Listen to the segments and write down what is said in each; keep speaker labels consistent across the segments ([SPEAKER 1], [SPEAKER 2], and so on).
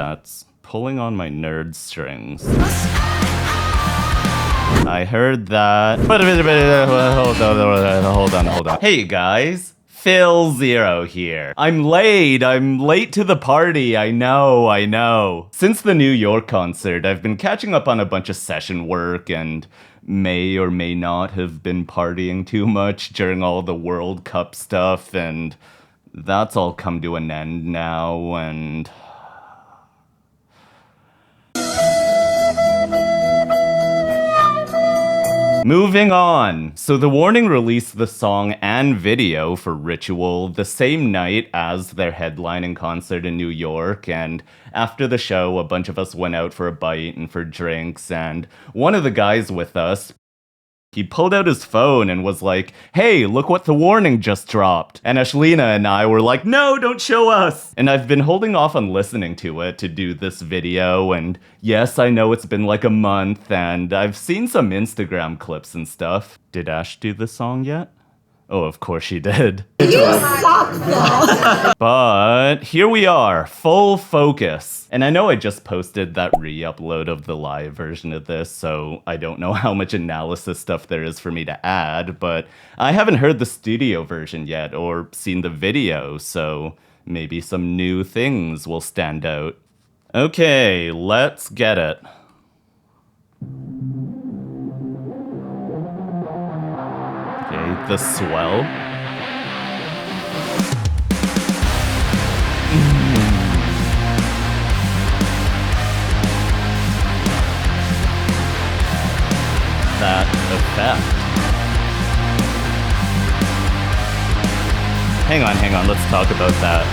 [SPEAKER 1] that's pulling on my nerd strings. I heard that. Hold on. Hey guys, Phil Zero here. I'm late to the party, I know. Since the New York concert, I've been catching up on a bunch of session work and may or may not have been partying too much during all the World Cup stuff, and that's all come to an end now, and... Moving on. So The Warning released the song and video for Ritual the same night as their headlining concert in New York, and after the show, a bunch of us went out for a bite and for drinks, and one of the guys with us, he pulled out his phone and was like, hey, look what The Warning just dropped. And Ashlina and I were like, no, don't show us. And I've been holding off on listening to it to do this video. And yes, I know it's been like a month and I've seen some Instagram clips and stuff. Did Ash do the song yet? Oh, of course she did.
[SPEAKER 2] You suck, though.
[SPEAKER 1] But here we are, full focus. And I know I just posted that re-upload of the live version of this, so I don't know how much analysis stuff there is for me to add, but I haven't heard the studio version yet or seen the video, so maybe some new things will stand out. Okay, let's get it. Okay, the swell. That effect. Hang on, let's talk about that.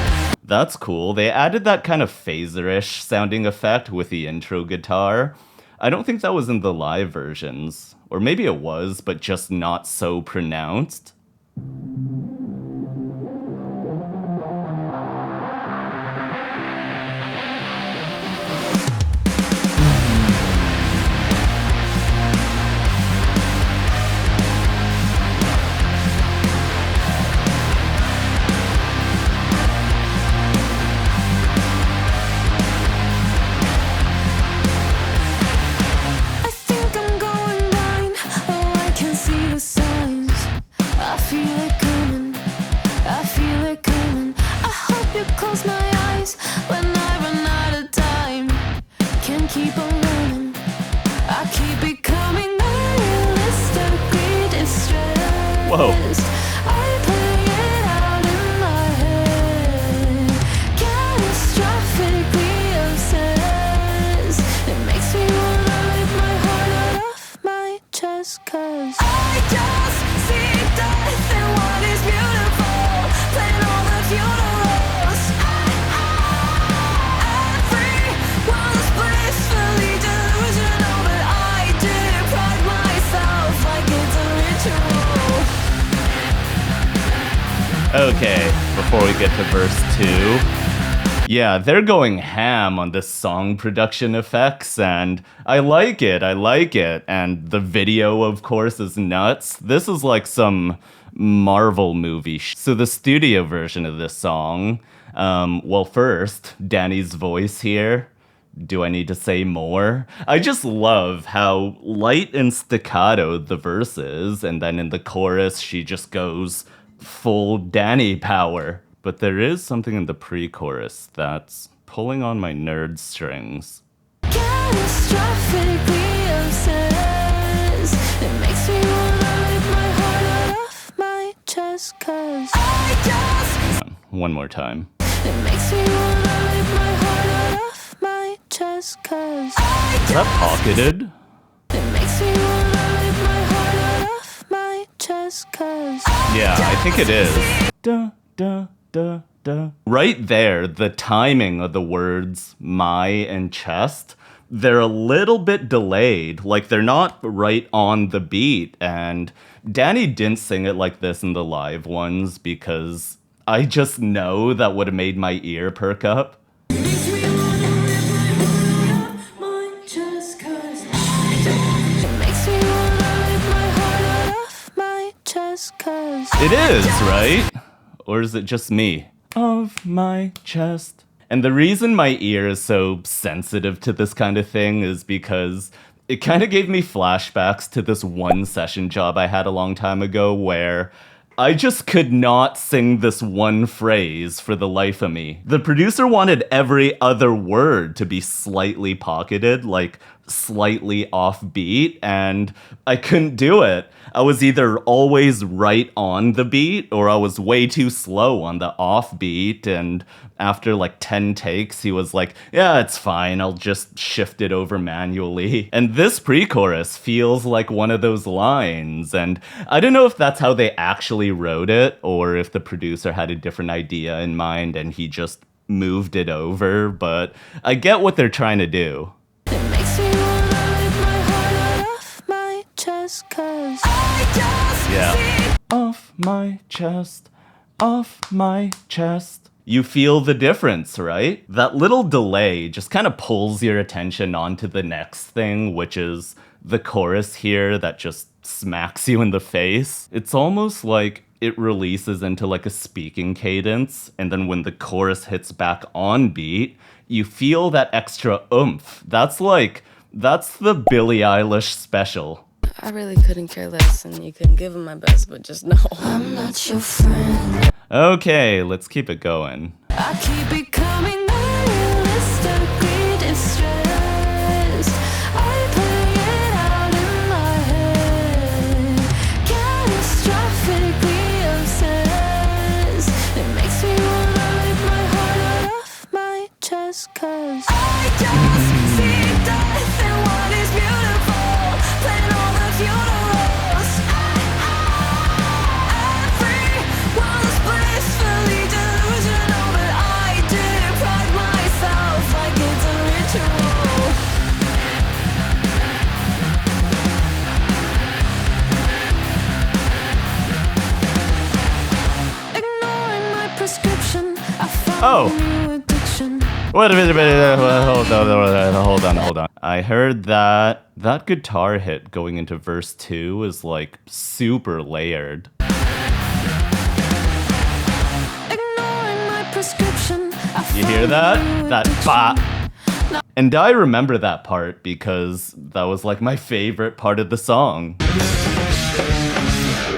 [SPEAKER 1] That's cool. They added that kind of phaser-ish sounding effect with the intro guitar. I don't think that was in the live versions. Or maybe it was, but just not so pronounced. Whoa. Okay, before we get to verse 2. Yeah, they're going ham on this song production effects, and I like it, and the video, of course, is nuts. This is like some Marvel movie. So the studio version of this song, well, first, Danny's voice here. Do I need to say more? I just love how light and staccato the verse is, and then in the chorus, she just goes full Danny power. But there is something in the pre-chorus that's pulling on my nerd strings. One more time. Is that pocketed? Yeah, I think it is. Right there, the timing of the words my and chest, they're a little bit delayed. Like, they're not right on the beat. And Danny didn't sing it like this in the live ones because I just know that would have made my ear perk up. It is, right? Or is it just me? Of my chest. And the reason my ear is so sensitive to this kind of thing is because it kind of gave me flashbacks to this one session job I had a long time ago where I just could not sing this one phrase for the life of me. The producer wanted every other word to be slightly pocketed, like slightly offbeat, and I couldn't do it. I was either always right on the beat or I was way too slow on the offbeat, and after like 10 takes, he was like, yeah, it's fine, I'll just shift it over manually. And this pre-chorus feels like one of those lines, and I don't know if that's how they actually wrote it or if the producer had a different idea in mind and he just moved it over, but I get what they're trying to do.
[SPEAKER 3] It makes me wanna rip my heart out off my chest, 'cause I just
[SPEAKER 1] Yeah. Off my chest, off my chest. You feel the difference, right? That little delay just kind of pulls your attention onto the next thing, which is the chorus here that just smacks you in the face. It's almost like it releases into like a speaking cadence, and then when the chorus hits back on beat, you feel that extra oomph. That's the Billie Eilish special.
[SPEAKER 4] I really couldn't care less, and you couldn't give him my best, but just know
[SPEAKER 3] I'm not your friend.
[SPEAKER 1] Okay, let's keep it going.
[SPEAKER 3] I keep becoming unrealistically distressed. I play it out in my head, catastrophically obsessed. It makes me wanna rip my heart out off my chest, 'cause I just see death in what is beautiful, playing all the funerals. Everyone's blissfully delusional, but I deprive myself like it's a ritual. Ignoring my prescription, I found
[SPEAKER 1] Oh.
[SPEAKER 3] a new addiction.
[SPEAKER 1] Wait a minute, hold on. I heard that guitar hit going into verse 2 is like super layered.
[SPEAKER 3] Ignoring my prescription, I
[SPEAKER 1] You hear
[SPEAKER 3] found a
[SPEAKER 1] that?
[SPEAKER 3] new
[SPEAKER 1] That
[SPEAKER 3] addiction.
[SPEAKER 1] bop. And I remember that part because that was like my favorite part of the song.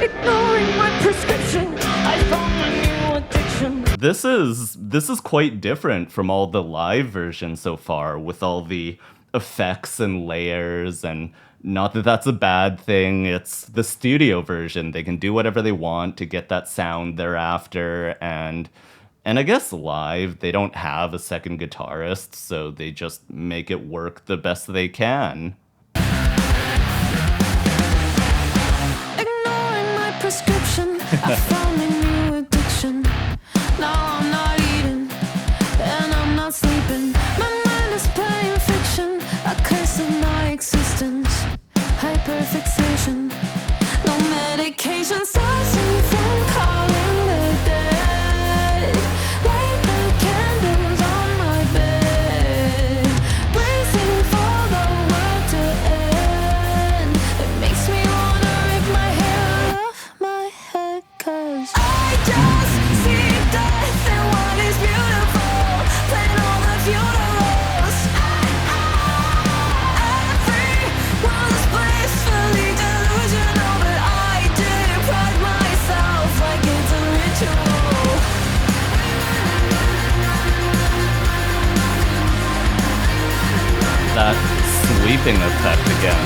[SPEAKER 3] Ignoring my prescription, I found a new addiction.
[SPEAKER 1] This is quite different from all the live versions so far, with all the effects and layers, and not that that's a bad thing. It's the studio version. They can do whatever they want to get that sound they're after, and I guess live they don't have a second guitarist, so they just make it work the best they can.
[SPEAKER 3] Ignoring my prescription, I found a new addiction. Now I'm not eating, and I'm not sleeping. My mind is playing fiction, a curse of my existence. Hyperfixation, no medication stops me from calling the dead. Light the candles on my bed, waiting for the world to end. It makes me wanna rip my hair off my head, 'cause I just see death in what is beautiful, playing all the funerals. Everyone's blissfully delusional, but I deprive myself like it's a ritual.
[SPEAKER 1] That sweeping effect again.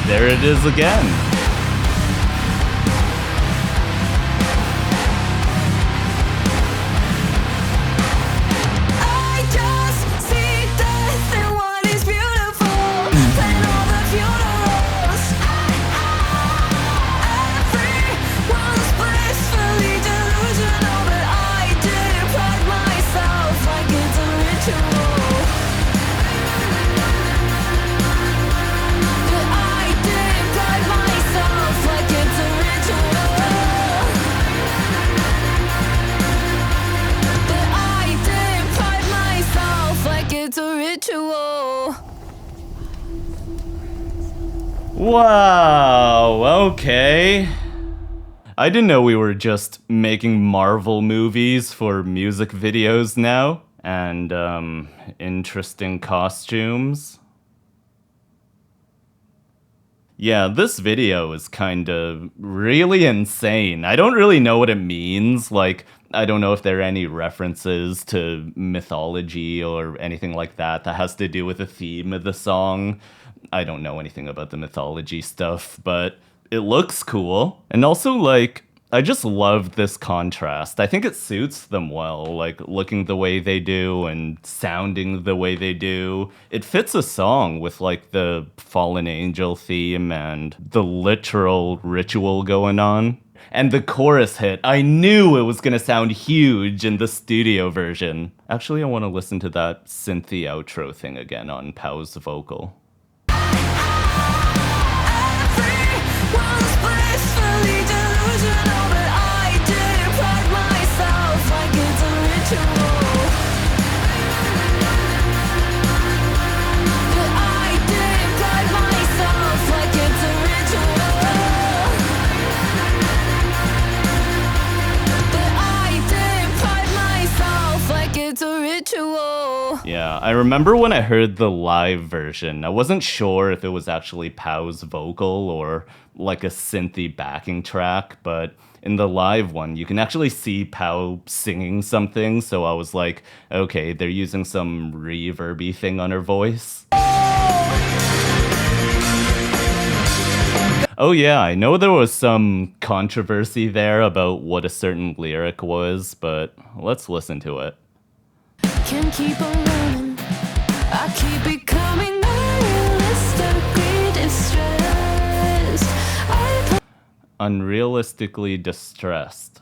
[SPEAKER 1] There it is again.
[SPEAKER 3] I just see death in what is beautiful, playing all the funerals. Everyone's blissfully delusional, but I deprive myself like it's a ritual. But I deprive myself.
[SPEAKER 1] Wow, okay. I didn't know we were just making Marvel movies for music videos now. And, interesting costumes. Yeah, this video is kinda really insane. I don't really know what it means. Like, I don't know if there are any references to mythology or anything like that that has to do with the theme of the song. I don't know anything about the mythology stuff, but it looks cool. And also, like, I just love this contrast. I think it suits them well, like looking the way they do and sounding the way they do. It fits a song with like the fallen angel theme and the literal ritual going on. And the chorus hit, I knew it was gonna sound huge in the studio version. Actually, I wanna listen to that synthy outro thing again on Pow's vocal.
[SPEAKER 3] Everyone's blissfully delusional, but I did pride myself like it's a ritual. But I did pride myself like it's a ritual. But I did pride myself like it's a ritual.
[SPEAKER 1] Yeah, I remember when I heard the live version, I wasn't sure if it was actually Pow's vocal or like a synthy backing track, but in the live one, you can actually see Pow singing something, so I was like, okay, they're using some reverby thing on her voice. Oh yeah, I know there was some controversy there about what a certain lyric was, but let's listen to it.
[SPEAKER 3] Can keep on running. I keep becoming unrealistically distressed.
[SPEAKER 1] Unrealistically distressed,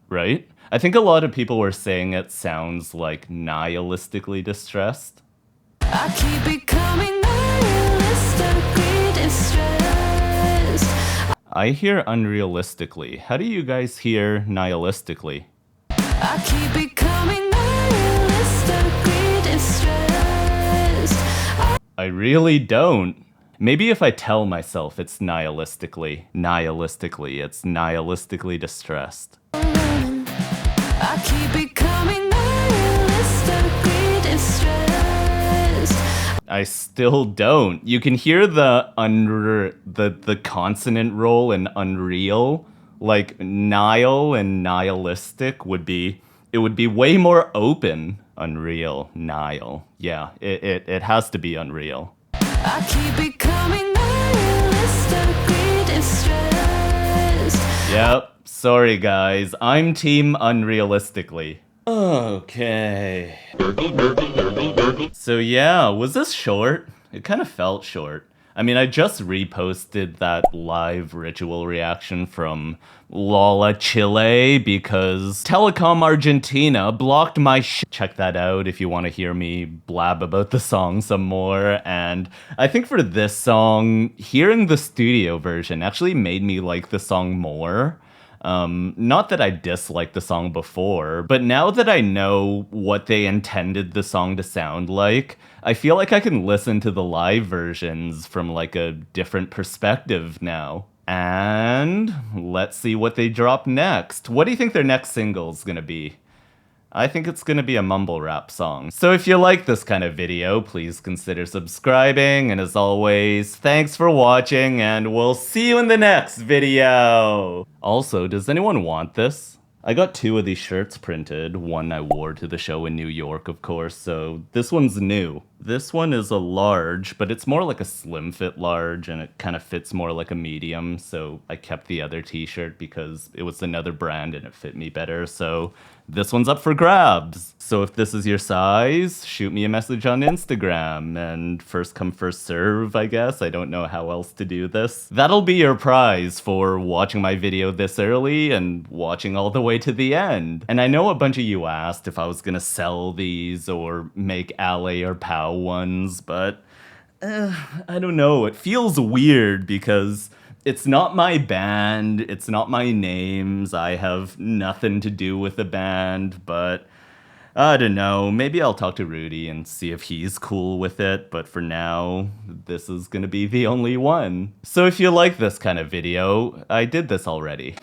[SPEAKER 1] right? I think a lot of people were saying it sounds like nihilistically distressed.
[SPEAKER 3] I keep becoming unrealistically distressed.
[SPEAKER 1] I hear unrealistically. How do you guys hear nihilistically?
[SPEAKER 3] I keep becoming unrealistically distressed.
[SPEAKER 1] I really don't. Maybe if I tell myself it's nihilistically, it's nihilistically distressed.
[SPEAKER 3] I keep becoming unrealistically distressed.
[SPEAKER 1] I still don't. You can hear the consonant roll in unreal. Like nihil and nihilistic would be way more open. Unreal, nihil. Yeah, it has to be unreal.
[SPEAKER 3] I keep becoming unrealistically distressed.
[SPEAKER 1] Yep, sorry guys. I'm team unrealistically. Okay. So yeah, was this short? It kind of felt short. I mean, I just reposted that live ritual reaction from Lola Chile because Telecom Argentina blocked my Check that out if you want to hear me blab about the song some more. And I think for this song, hearing the studio version actually made me like the song more. Not that I disliked the song before, but now that I know what they intended the song to sound like, I feel like I can listen to the live versions from like a different perspective now. And let's see what they drop next. What do you think their next single's gonna be? I think it's gonna be a mumble rap song. So if you like this kind of video, please consider subscribing. And as always, thanks for watching and we'll see you in the next video. Also, does anyone want this? I got 2 of these shirts printed. One I wore to the show in New York, of course, so this one's new. This one is a large, but it's more like a slim fit large, and it kind of fits more like a medium, so I kept the other t-shirt because it was another brand and it fit me better, so this one's up for grabs. So if this is your size, shoot me a message on Instagram, and first come first serve, I guess. I don't know how else to do this. That'll be your prize for watching my video this early and watching all the way to the end. And I know a bunch of you asked if I was gonna sell these or make Ale or Pow ones, but I don't know. It feels weird because it's not my band, it's not my names, I have nothing to do with the band, but I don't know, maybe I'll talk to Rudy and see if he's cool with it, but for now, this is gonna be the only one. So if you like this kind of video, I did this already.